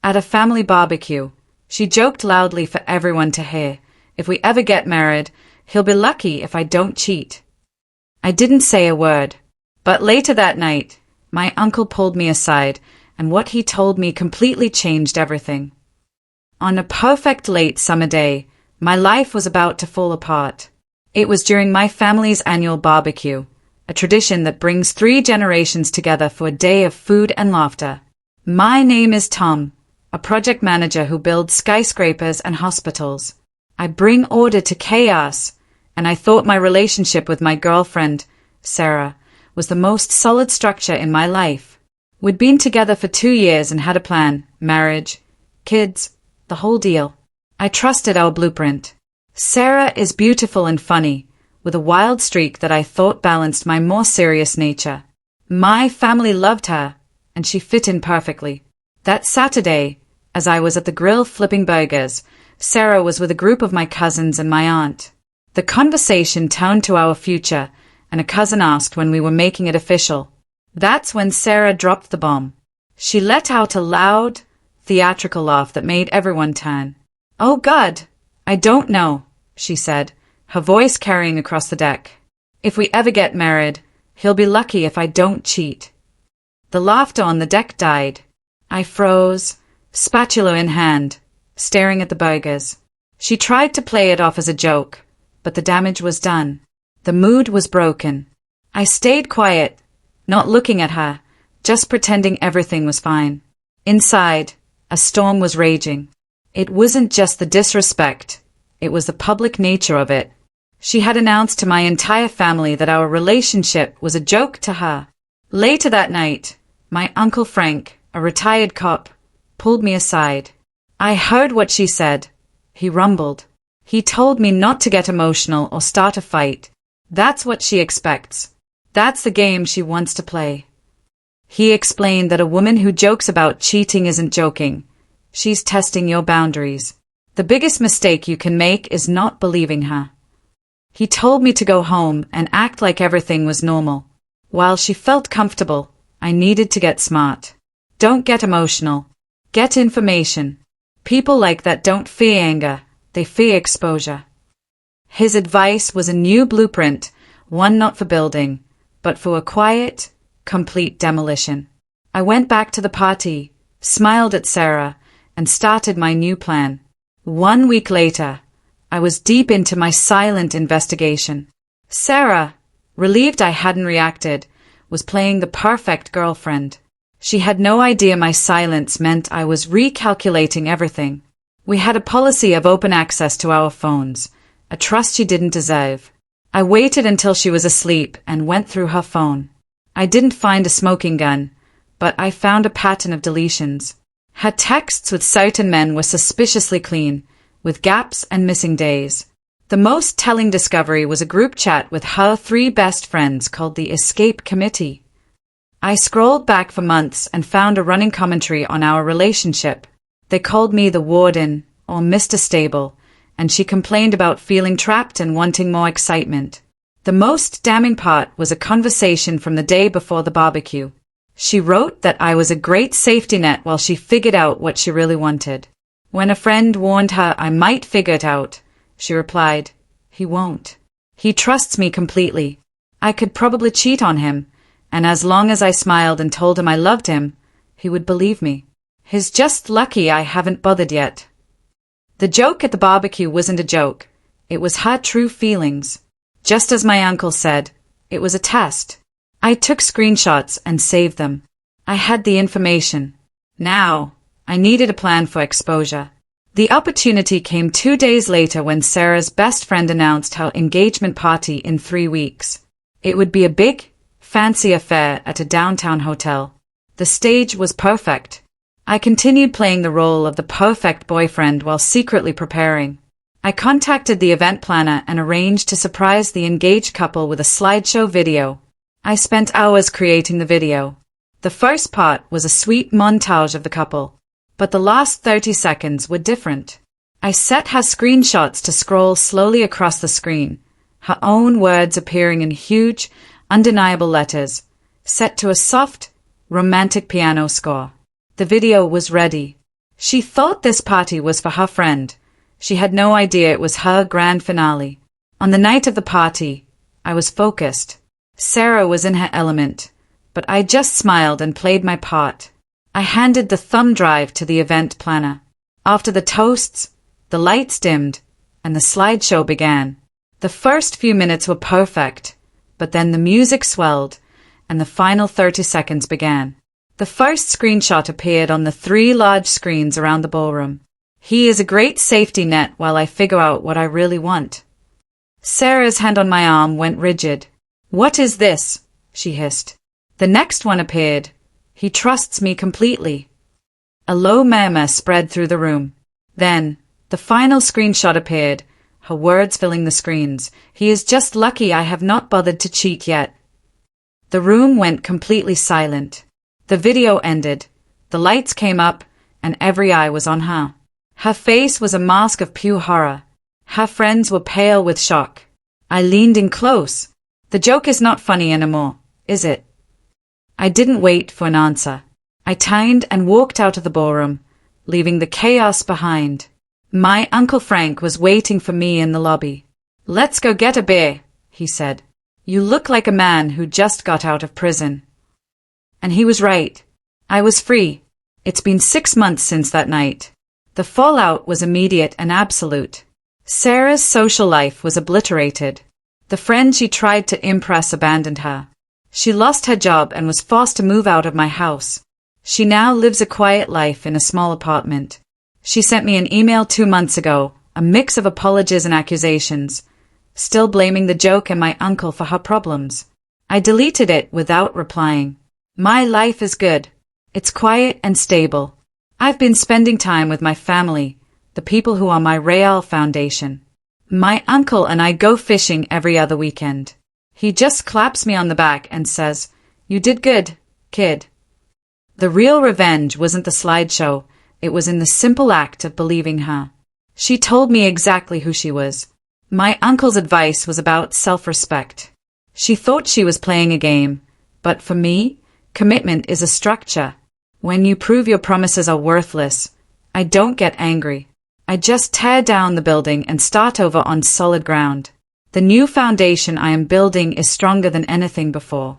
At a family barbecue, she joked loudly for everyone to hear, "If we ever get married, he'll be lucky if I don't cheat." I didn't say a word, but later that night, my uncle pulled me aside, and what he told me completely changed everything. On a perfect late summer day, my life was about to fall apart. It was during my family's annual barbecue, a tradition that brings 3 generations together for a day of food and laughter. My name is Tom, a project manager who builds skyscrapers and hospitals. I bring order to chaos, and I thought my relationship with my girlfriend, Sarah, was the most solid structure in my life. We'd been together for 2 years and had a plan, marriage, kids, the whole deal. I trusted our blueprint. Sarah is beautiful and funny, with a wild streak that I thought balanced my more serious nature. My family loved her, and she fit in perfectly. That Saturday, as I was at the grill flipping burgers, Sarah was with a group of my cousins and my aunt. The conversation turned to our future, and a cousin asked when we were making it official. That's when Sarah dropped the bomb. She let out a loud, theatrical laugh that made everyone turn. "Oh God, I don't know," she said, her voice carrying across the deck. "If we ever get married, he'll be lucky if I don't cheat." The laughter on the deck died. I froze, spatula in hand, staring at the burgers. She tried to play it off as a joke, but the damage was done. The mood was broken. I stayed quiet, not looking at her, just pretending everything was fine. Inside, a storm was raging. It wasn't just the disrespect, it was the public nature of it. She had announced to my entire family that our relationship was a joke to her. Later that night, my Uncle Frank, a retired cop, pulled me aside. "I heard what she said," he rumbled. "He told me not to get emotional or start a fight. That's what she expects. That's the game she wants to play." He explained that a woman who jokes about cheating isn't joking. She's testing your boundaries. The biggest mistake you can make is not believing her. He told me to go home and act like everything was normal. While she felt comfortable, I needed to get smart. Don't get emotional. Get information. People like that don't fear anger, they fear exposure. His advice was a new blueprint, one not for building, but for a quiet, complete demolition. I went back to the party, smiled at Sarah, and started my new plan. 1 week later, I was deep into my silent investigation. Sarah, relieved I hadn't reacted, was playing the perfect girlfriend. She had no idea my silence meant I was recalculating everything. We had a policy of open access to our phones, a trust she didn't deserve. I waited until she was asleep and went through her phone. I didn't find a smoking gun, but I found a pattern of deletions. Her texts with certain men were suspiciously clean, with gaps and missing days. The most telling discovery was a group chat with her 3 best friends called the Escape Committee. I scrolled back for months and found a running commentary on our relationship. They called me the Warden, or Mr. Stable, and she complained about feeling trapped and wanting more excitement. The most damning part was a conversation from the day before the barbecue. She wrote that I was a great safety net while she figured out what she really wanted. When a friend warned her I might figure it out, she replied, "He won't. He trusts me completely. I could probably cheat on him, and as long as I smiled and told him I loved him, he would believe me. He's just lucky I haven't bothered yet." The joke at the barbecue wasn't a joke. It was her true feelings. Just as my uncle said, it was a test. I took screenshots and saved them. I had the information. Now, I needed a plan for exposure. The opportunity came 2 days later when Sarah's best friend announced her engagement party in 3 weeks. It would be a big, fancy affair at a downtown hotel. The stage was perfect. I continued playing the role of the perfect boyfriend while secretly preparing. I contacted the event planner and arranged to surprise the engaged couple with a slideshow video. I spent hours creating the video. The first part was a sweet montage of the couple, but the last 30 seconds were different. I set her screenshots to scroll slowly across the screen, her own words appearing in huge, undeniable letters, set to a soft, romantic piano score. The video was ready. She thought this party was for her friend. She had no idea it was her grand finale. On the night of the party, I was focused. Sarah was in her element, but I just smiled and played my part. I handed the thumb drive to the event planner. After the toasts, the lights dimmed, and the slideshow began. The first few minutes were perfect, but then the music swelled, and the final 30 seconds began. The first screenshot appeared on the 3 large screens around the ballroom. He is a great safety net while I figure out what I really want. Sarah's hand on my arm went rigid. "What is this?" she hissed. The next one appeared. "He trusts me completely." A low murmur spread through the room. Then, the final screenshot appeared, her words filling the screens. "He is just lucky I have not bothered to cheat yet." The room went completely silent. The video ended, the lights came up, and every eye was on her. Her face was a mask of pure horror. Her friends were pale with shock. I leaned in close. "The joke is not funny anymore, is it?" I didn't wait for an answer. I turned and walked out of the ballroom, leaving the chaos behind. My Uncle Frank was waiting for me in the lobby. "Let's go get a beer," he said. "You look like a man who just got out of prison." And he was right. I was free. It's been 6 months since that night. The fallout was immediate and absolute. Sarah's social life was obliterated. The friend she tried to impress abandoned her. She lost her job and was forced to move out of my house. She now lives a quiet life in a small apartment. She sent me an email 2 months ago, a mix of apologies and accusations, still blaming the joke and my uncle for her problems. I deleted it without replying. My life is good. It's quiet and stable. I've been spending time with my family, the people who are my real foundation. My uncle and I go fishing every other weekend. He just claps me on the back and says, "You did good, kid." The real revenge wasn't the slideshow, it was in the simple act of believing her. She told me exactly who she was. My uncle's advice was about self-respect. She thought she was playing a game, but for me, commitment is a structure. When you prove your promises are worthless, I don't get angry. I just tear down the building and start over on solid ground. The new foundation I am building is stronger than anything before.